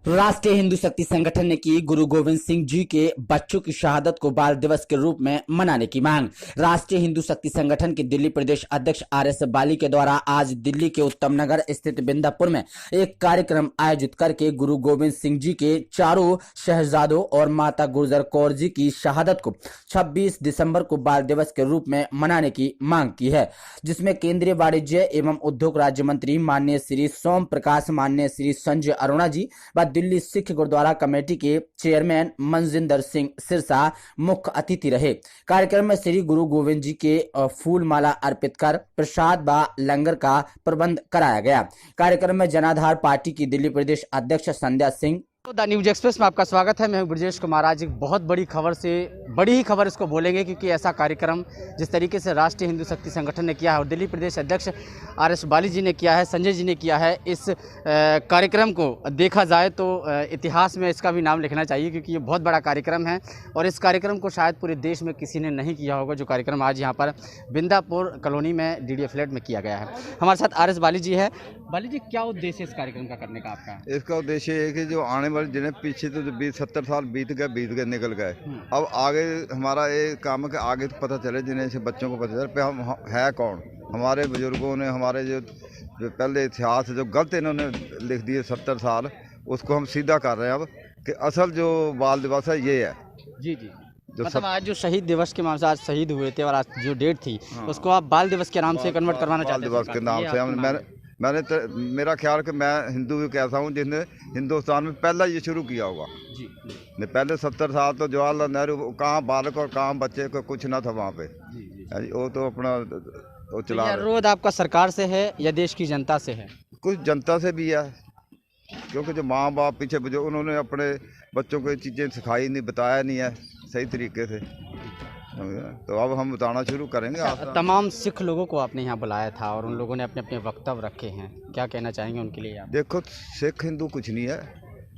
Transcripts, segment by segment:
राष्ट्रीय हिंदू शक्ति संगठन ने की गुरु गोविंद सिंह जी के बच्चों की शहादत को बाल दिवस के रूप में मनाने की मांग। राष्ट्रीय हिंदू शक्ति संगठन के दिल्ली प्रदेश अध्यक्ष आरएस बाली के द्वारा आज दिल्ली के उत्तम नगर स्थित बिंदापुर में एक कार्यक्रम आयोजित करके गुरु गोविंद सिंह जी के चारों शहजादों और माता गुर्जर कौर जी की शहादत को 26 दिसंबर को बाल दिवस के रूप में मनाने की मांग की है, जिसमें केंद्रीय वाणिज्य एवं उद्योग राज्य मंत्री माननीय श्री सोम प्रकाश, माननीय श्री संजय अरोड़ा जी व दिल्ली सिख गुरुद्वारा कमेटी के चेयरमैन मनजिंदर सिंह सिरसा मुख्य अतिथि रहे। कार्यक्रम में श्री गुरु गोविंद जी के फूल माला अर्पित कर प्रसाद व लंगर का प्रबंध कराया गया। कार्यक्रम में जनाधार पार्टी की दिल्ली प्रदेश अध्यक्ष संध्या सिंह। तो द न्यूज एक्सप्रेस में आपका स्वागत है। मैं हूं ब्रजेश कुमार। आज एक बहुत बड़ी खबर से बड़ी ही खबर इसको बोलेंगे, क्योंकि ऐसा कार्यक्रम जिस तरीके से राष्ट्रीय हिंदू शक्ति संगठन ने किया है और दिल्ली प्रदेश अध्यक्ष आरएस बाली जी ने किया है, संजय जी ने किया है, इस कार्यक्रम को देखा जाए तो इतिहास में इसका भी नाम लिखना चाहिए, क्योंकि ये बहुत बड़ा कार्यक्रम है और इस कार्यक्रम को शायद पूरे देश में किसी ने नहीं किया होगा, जो कार्यक्रम आज यहाँ पर बिंदापुर कॉलोनी में DDA फ्लैट में किया गया है। हमारे साथ आरएस बाली जी है। बाली जी, क्या उद्देश्य है इस कार्यक्रम का करने का आपका? इसका उद्देश्य ये है कि जो आने वाले जिन्हें पीछे तो 20-70 साल बीत गए निकल गए, अब आगे हमारा ये काम है कि आगे तो पता चले, जिन्हें से बच्चों को पता चले पे हम है कौन। हमारे बुजुर्गों ने हमारे जो पहले इतिहास जो गलत इन्होंने लिख दिए 70 साल, उसको हम सीधा कर रहे हैं अब कि असल जो बाल दिवस है ये है। जी जी, मतलब आज जो शहीद दिवस के नाम से आज शहीद हुए थे और आज जो डेट थी उसको आप बाल दिवस के नाम से कन्वर्ट करवाना चाहते हैं? बाल दिवस के नाम से मेरा ख्याल कि मैं हिंदू भी कैसा हूँ जिसने हिंदुस्तान में पहला ये शुरू किया होगा। जी, ने पहले 70 साल तो जवाहरलाल नेहरू कहाँ बालक और कहाँ बच्चे को कुछ ना था वहाँ पे। जी, वो तो अपना वो चला रहे। विरोध आपका सरकार से है या देश की जनता से है? कुछ जनता से भी है, क्योंकि जो माँ बाप पीछे बुजुर्ग उन्होंने अपने बच्चों को ये चीज़ें सिखाई नहीं, बताया नहीं है सही तरीके से, तो अब हम बताना शुरू करेंगे। तमाम सिख लोगों को आपने यहाँ बुलाया था और उन लोगों ने अपने अपने वक्तव्य रखे हैं, क्या कहना चाहेंगे उनके लिए आप? देखो, सिख हिंदू कुछ नहीं है,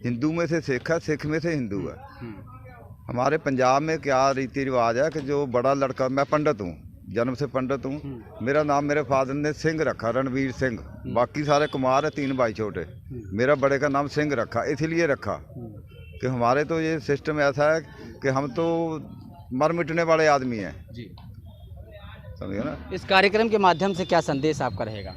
हिंदू में से सिख है, सिख में से हिंदू है। हमारे पंजाब में क्या रीति रिवाज है कि जो बड़ा लड़का, मैं पंडित हूँ, जन्म से पंडित हूँ, मेरा नाम मेरे फादर ने सिंह रखा, रणवीर सिंह। बाकी सारे कुमार है, 3 भाई छोटे, मेरा बड़े का नाम सिंह रखा। इसलिए रखा कि हमारे तो ये सिस्टम ऐसा है कि हम तो मर मिटने वाले आदमी हैं। जी, समझे ना? इस कार्यक्रम के माध्यम से क्या संदेश आपका रहेगा?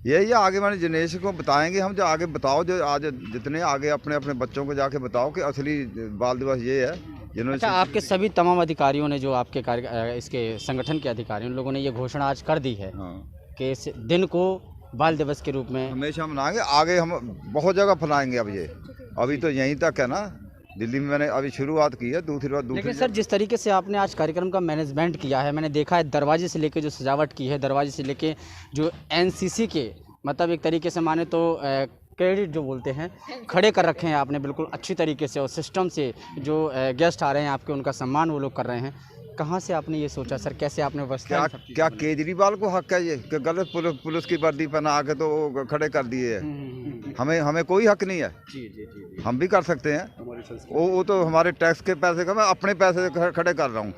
यही आगे वाले जनरेशन को बताएंगे हम, जो आगे बताओ, जो आज जितने आगे अपने अपने बच्चों को जाके बताओ कि असली बाल दिवस ये है जिन्होंने। अच्छा, आपके सभी तमाम अधिकारियों ने, जो आपके इसके संगठन के अधिकारी, उन लोगों ने ये घोषणा आज कर दी है कि इस दिन को बाल दिवस के रूप में हमेशा मनाएंगे। आगे हम बहुत जगह फैलाएंगे। अब ये अभी तो यहीं तक है ना, दिल्ली में मैंने अभी शुरुआत की है, दूसरी बात। लेकिन सर, जिस तरीके से आपने आज कार्यक्रम का मैनेजमेंट किया है, मैंने देखा है दरवाजे से लेके जो सजावट की है, दरवाजे से लेके जो NCC के, मतलब एक तरीके से माने तो क्रेडिट जो बोलते हैं, खड़े कर रखे हैं आपने बिल्कुल अच्छी तरीके से, और सिस्टम से जो गेस्ट आ रहे हैं आपके, उनका सम्मान वो लोग कर रहे हैं। कहाँ से आपने ये सोचा सर, कैसे आपने क्या केजरीवाल को हक है ये कि गलत पुलिस की वर्दी पहना आके तो खड़े कर दिए है? हमें कोई हक नहीं है। जी, हम भी कर सकते हैं। वो तो हमारे टैक्स के पैसे का, मैं अपने पैसे से खड़े कर रहा हूँ।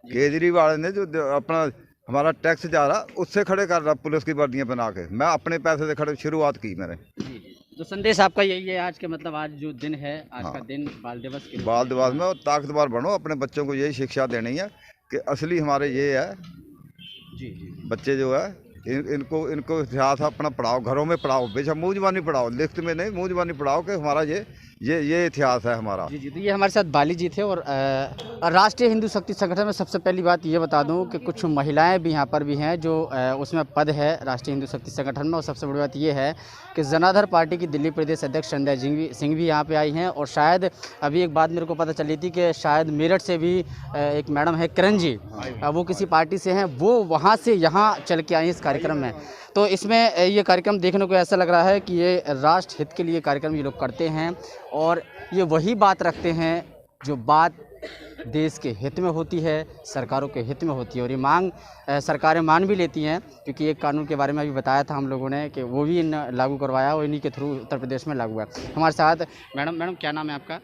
केजरीवाल ने जो अपना हमारा टैक्स जा रहा उससे खड़े कर रहा, पुलिस की वर्दियाँ बना के, मैं अपने पैसे से खड़े शुरुआत की मैंने। तो संदेश आपका यही है आज के, मतलब आज जो दिन है, आज का दिन बाल दिवस के, बाल दिवस में ताकतवर बनो, अपने बच्चों को यही शिक्षा देनी है कि असली हमारे ये है। जी, बच्चे जो है इनको इतिहास अपना पढ़ाओ, घरों में पढ़ाओ, बेशक मुँह ज़बानी पढ़ाओ, लिखत में नहीं, मुँह ज़बानी पढ़ाओ कि हमारा ये इतिहास है हमारा। जी, तो ये हमारे साथ बाली जी थे। और राष्ट्रीय हिंदू शक्ति संगठन में सबसे पहली बात ये बता दूं कि कुछ महिलाएं भी यहाँ पर भी हैं जो उसमें पद है राष्ट्रीय हिंदू शक्ति संगठन में। और सबसे बड़ी बात ये है कि जनाधार पार्टी की दिल्ली प्रदेश अध्यक्ष संध्या सिंह भी यहाँ पे आई हैं। और शायद अभी एक बात मेरे को पता चली थी कि शायद मेरठ से भी एक मैडम है किरण जी, वो किसी पार्टी से हैं, वो वहाँ से यहाँ चल के आई इस कार्यक्रम में। तो इसमें ये कार्यक्रम देखने को ऐसा लग रहा है कि ये राष्ट्र हित के लिए कार्यक्रम ये लोग करते हैं और ये वही बात रखते हैं जो बात देश के हित में होती है, सरकारों के हित में होती है। और ये मांग सरकारें मान भी लेती हैं, क्योंकि एक कानून के बारे में अभी बताया था हम लोगों ने कि वो भी लागू करवाया और इन्हीं के थ्रू उत्तर प्रदेश में लागू है। हमारे साथ मैडम क्या नाम है आपका?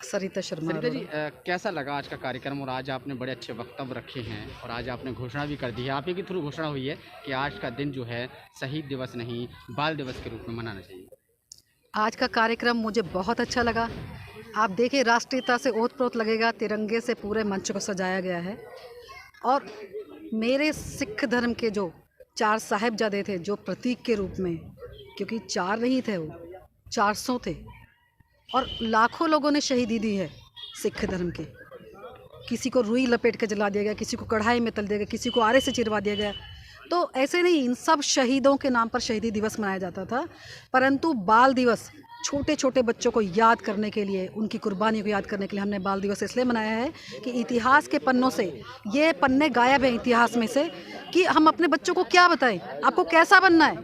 सरिता शर्मा। सरिता जी, कैसा लगा आज का कार्यक्रम? और आज आपने बड़े अच्छे वक्तव्य रखे हैं और आज आपने घोषणा भी कर दी है, आप ही के थ्रू घोषणा हुई है कि आज का दिन जो है शहीद दिवस नहीं, बाल दिवस के रूप में मनाना चाहिए। आज का कार्यक्रम मुझे बहुत अच्छा लगा। आप देखिए, राष्ट्रीयता से ओत-प्रोत लगेगा, तिरंगे से पूरे मंच को सजाया गया है। और मेरे सिख धर्म के जो 4 साहिबजादे थे, जो प्रतीक के रूप में, क्योंकि 4 नहीं थे वो, 400 थे और लाखों लोगों ने शहीदी दी है सिख धर्म के। किसी को रुई लपेट के जला दिया गया, किसी को कढ़ाई में तल दिया गया, किसी को आरे से चिरवा दिया गया। तो ऐसे नहीं, इन सब शहीदों के नाम पर शहीदी दिवस मनाया जाता था। परंतु बाल दिवस छोटे छोटे बच्चों को याद करने के लिए, उनकी कुर्बानियों को याद करने के लिए हमने बाल दिवस इसलिए मनाया है कि इतिहास के पन्नों से ये पन्ने गायब हैं इतिहास में से, कि हम अपने बच्चों को क्या बताएं। आपको कैसा बनना है,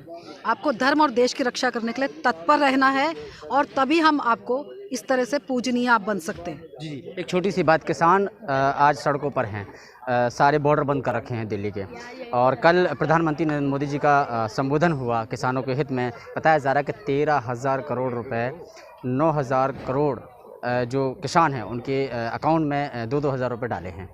आपको धर्म और देश की रक्षा करने के लिए तत्पर रहना है और तभी हम आपको इस तरह से पूजनीय आप बन सकते हैं। जी, एक छोटी सी बात, किसान आज सड़कों पर हैं, सारे बॉर्डर बंद कर रखे हैं दिल्ली के, और कल प्रधानमंत्री नरेंद्र मोदी जी का संबोधन हुआ किसानों के हित में। बताया जा रहा है कि 13,000 करोड़ रुपए, 9,000 करोड़ जो किसान हैं उनके अकाउंट में 2-2 हज़ार रुपये डाले हैं,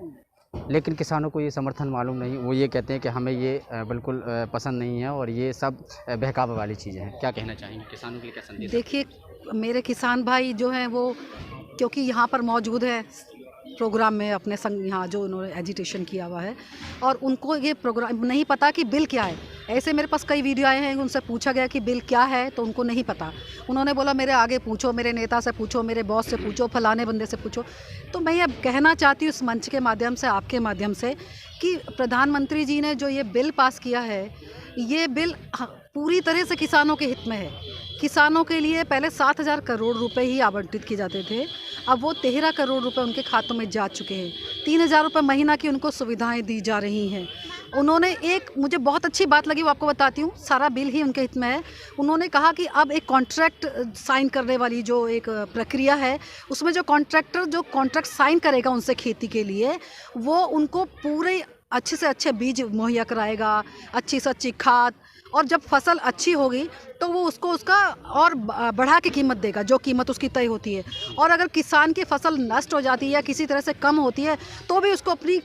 लेकिन किसानों को ये समर्थन मालूम नहीं। वो ये कहते हैं कि हमें ये बिल्कुल पसंद नहीं है और ये सब बहकावे वाली चीज़ें हैं। क्या कहना चाहेंगे किसानों के लिए, क्या संदेश? देखिए, मेरे किसान भाई जो हैं वो, क्योंकि यहाँ पर मौजूद है प्रोग्राम में अपने संग, यहाँ जो उन्होंने एजिटेशन किया हुआ है, और उनको ये प्रोग्राम नहीं पता कि बिल क्या है। ऐसे मेरे पास कई वीडियो आए हैं, उनसे पूछा गया कि बिल क्या है, तो उनको नहीं पता। उन्होंने बोला मेरे आगे पूछो, मेरे नेता से पूछो, मेरे बॉस से पूछो, फलाने बंदे से पूछो। तो मैं ये कहना चाहती हूँ इस मंच के माध्यम से, आपके माध्यम से, कि प्रधानमंत्री जी ने जो ये बिल पास किया है, ये बिल पूरी तरह से किसानों के हित में है। किसानों के लिए पहले 7,000 करोड़ रुपए ही आवंटित किए जाते थे, अब वो 13 करोड़ रुपए उनके खातों में जा चुके हैं। 3,000 रुपये महीना की उनको सुविधाएं दी जा रही हैं। उन्होंने एक, मुझे बहुत अच्छी बात लगी, वो आपको बताती हूँ, सारा बिल ही उनके हित में है। उन्होंने कहा कि अब एक कॉन्ट्रैक्ट साइन करने वाली जो एक प्रक्रिया है, उसमें जो कॉन्ट्रैक्टर जो कॉन्ट्रैक्ट साइन करेगा उनसे खेती के लिए, वो उनको पूरे अच्छे से अच्छे बीज मुहैया कराएगा, अच्छी से अच्छी खाद, और जब फसल अच्छी होगी तो वो उसको उसका और बढ़ा के कीमत देगा, जो कीमत उसकी तय होती है। और अगर किसान की फसल नष्ट हो जाती है या किसी तरह से कम होती है, तो भी उसको अपनी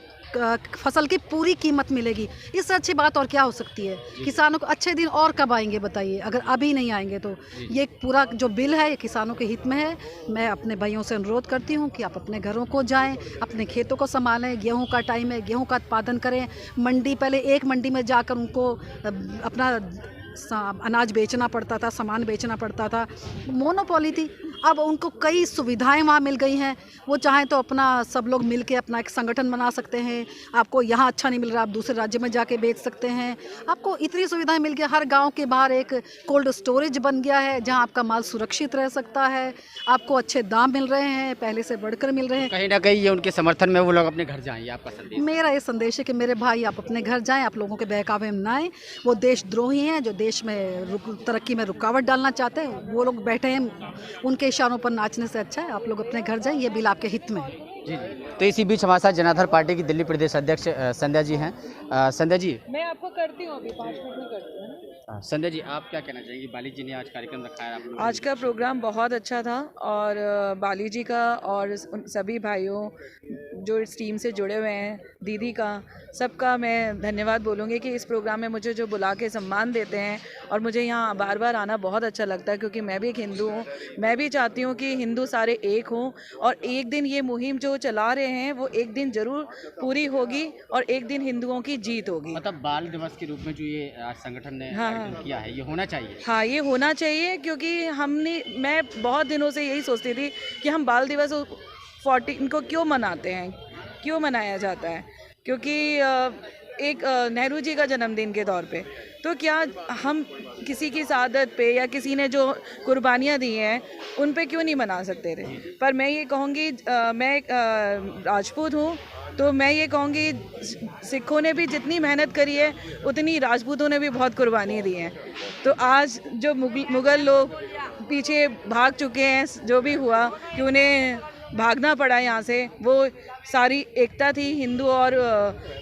फसल की पूरी कीमत मिलेगी। इससे अच्छी बात और क्या हो सकती है? किसानों को अच्छे दिन और कब आएंगे बताइए, अगर अभी नहीं आएंगे तो। ये पूरा जो बिल है ये किसानों के हित में है। मैं अपने भाइयों से अनुरोध करती हूँ कि आप अपने घरों को जाएं, अपने खेतों को संभालें। गेहूं का टाइम है, गेहूं का उत्पादन करें। मंडी, पहले एक मंडी में जाकर उनको अपना अनाज बेचना पड़ता था, सामान बेचना पड़ता था, मोनोपोली थी। अब उनको कई सुविधाएं वहाँ मिल गई हैं। वो चाहें तो अपना सब लोग मिल के अपना एक संगठन बना सकते हैं। आपको यहाँ अच्छा नहीं मिल रहा, आप दूसरे राज्य में जाके बेच सकते हैं। आपको इतनी सुविधाएं मिल गई। हर गांव के बाहर एक कोल्ड स्टोरेज बन गया है, जहाँ आपका माल सुरक्षित रह सकता है। आपको अच्छे दाम मिल रहे हैं, पहले से बढ़कर मिल रहे हैं। कहीं ना कहीं ये उनके समर्थन में वो लोग अपने घर जाएं, ये आपका संदेश? मेरा ये संदेश है कि मेरे भाई, आप अपने घर जाएं, आप लोगों के बहकावे में ना आएं। वो देशद्रोही हैं जो देश में तरक्की में रुकावट डालना चाहते हैं। वो लोग बैठे हैं, उनके इशारों पर नाचने से अच्छा है आप लोग अपने घर जाएं। ये बिल आपके हित में है। जी। तो इसी बीच हमारे साथ जनाधार पार्टी की दिल्ली प्रदेश अध्यक्ष संध्या जी हैं। संध्या जी, मैं आपको करती हूँ, अभी 5 मिनट में करती हूँ। संध्या जी, आप क्या कहना चाहेंगी? बाली जी ने आज कार्यक्रम रखा है, आप लोग? आज का प्रोग्राम बहुत अच्छा था, और बाली जी का और उन सभी भाइयों जो इस टीम से जुड़े हुए हैं, दीदी का, सबका मैं धन्यवाद बोलूँगी कि इस प्रोग्राम में मुझे जो बुला के सम्मान देते हैं। और मुझे यहाँ बार बार आना बहुत अच्छा लगता है, क्योंकि मैं भी एक हिंदू हूँ। मैं भी चाहती हूँ कि हिंदू सारे एक हों, और एक दिन ये मुहिम जो चला रहे हैं वो एक दिन ज़रूर पूरी होगी, और एक दिन हिंदुओं की जीत होगी। मतलब बाल दिवस के रूप में जो ये आज संगठन ने आयोजन किया है, ये होना चाहिए। हाँ, ये होना चाहिए, क्योंकि मैं बहुत दिनों से यही सोचती थी कि हम बाल दिवस 14 को क्यों मनाते हैं, क्यों मनाया जाता है, क्योंकि एक नेहरू जी का जन्मदिन के तौर पे, तो क्या हम किसी की शहादत पे या किसी ने जो कुर्बानियाँ दी हैं उन पे क्यों नहीं मना सकते थे? पर मैं ये कहूँगी, मैं एक राजपूत हूँ, तो मैं ये कहूँगी सिखों ने भी जितनी मेहनत करी है उतनी राजपूतों ने भी बहुत कुर्बानी दी हैं। तो आज जो मुग़ल लोग पीछे भाग चुके हैं, जो भी हुआ कि उन्हें भागना पड़ा यहाँ से, वो सारी एकता थी हिंदू और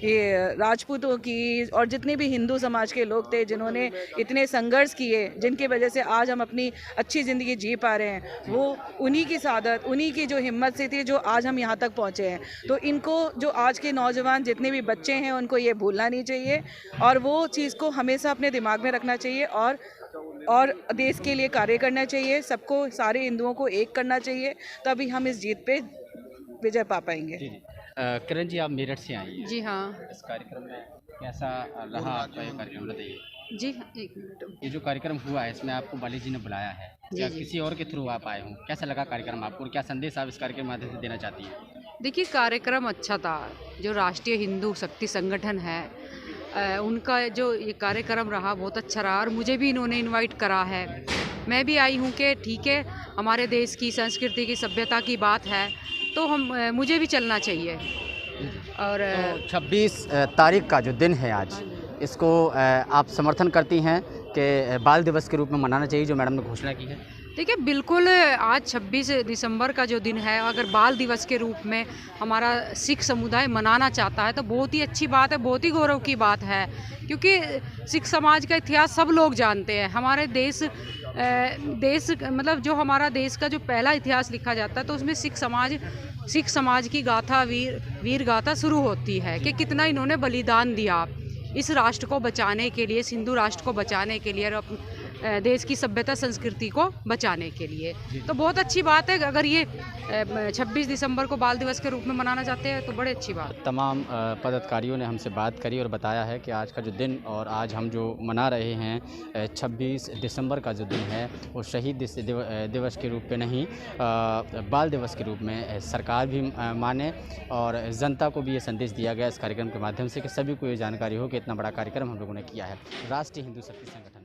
ये राजपूतों की, और जितने भी हिंदू समाज के लोग थे जिन्होंने इतने संघर्ष किए, जिनकी वजह से आज हम अपनी अच्छी ज़िंदगी जी पा रहे हैं, वो उन्हीं की सादत, उन्हीं की जो हिम्मत से थी जो आज हम यहाँ तक पहुँचे हैं। तो इनको, जो आज के नौजवान जितने भी बच्चे हैं, उनको ये भूलना नहीं चाहिए, और वो चीज़ को हमेशा अपने दिमाग में रखना चाहिए, और और देश के लिए कार्य करना चाहिए, सबको, सारे हिंदुओं को एक करना चाहिए, तभी हम इस जीत पे विजय पा पाएंगे। किरण जी, आप मेरठ से आई हैं। जी हाँ। इस कार्यक्रम में कैसा रहा आपका ये कार्यक्रम, बताइए। जी एक मिनट। ये जो कार्यक्रम हुआ है इसमें आपको बाली जी ने बुलाया है, जी, या जी। किसी और के थ्रू आप आए हों? कैसा लगा कार्यक्रम आपको, और क्या संदेश आप इस कार्यक्रम के माध्यम से देना चाहती हैं? देखिए, कार्यक्रम अच्छा था। जो राष्ट्रीय हिंदू शक्ति संगठन है, उनका जो ये कार्यक्रम रहा बहुत अच्छा रहा, और मुझे भी इन्होंने इनवाइट करा है। मैं भी आई हूँ कि ठीक है, हमारे देश की संस्कृति की सभ्यता की बात है, तो मुझे भी चलना चाहिए। और तो 26 तारीख का जो दिन है आज, इसको आप समर्थन करती हैं कि बाल दिवस के रूप में मनाना चाहिए, जो मैडम ने घोषणा की है? देखिए, बिल्कुल, आज 26 दिसंबर का जो दिन है, अगर बाल दिवस के रूप में हमारा सिख समुदाय मनाना चाहता है तो बहुत ही अच्छी बात है, बहुत ही गौरव की बात है। क्योंकि सिख समाज का इतिहास सब लोग जानते हैं। हमारे देश मतलब जो हमारा देश का जो पहला इतिहास लिखा जाता है, तो उसमें सिख समाज की गाथा, वीर गाथा शुरू होती है कि कितना इन्होंने बलिदान दिया इस राष्ट्र को बचाने के लिए, इस हिंदू राष्ट्र को बचाने के लिए, और देश की सभ्यता संस्कृति को बचाने के लिए। तो बहुत अच्छी बात है। अगर ये 26 दिसंबर को बाल दिवस के रूप में मनाना चाहते हैं तो बड़ी अच्छी बात। तमाम पदाधिकारियों ने हमसे बात करी और बताया है कि आज का जो दिन, और आज हम जो मना रहे हैं 26 दिसंबर का जो दिन है, वो शहीद दिवस के रूप में नहीं, बाल दिवस के रूप में सरकार भी माने, और जनता को भी ये संदेश दिया गया इस कार्यक्रम के माध्यम से कि सभी को ये जानकारी हो कि इतना बड़ा कार्यक्रम हम लोगों ने किया है। राष्ट्रीय हिंदू शक्ति संगठन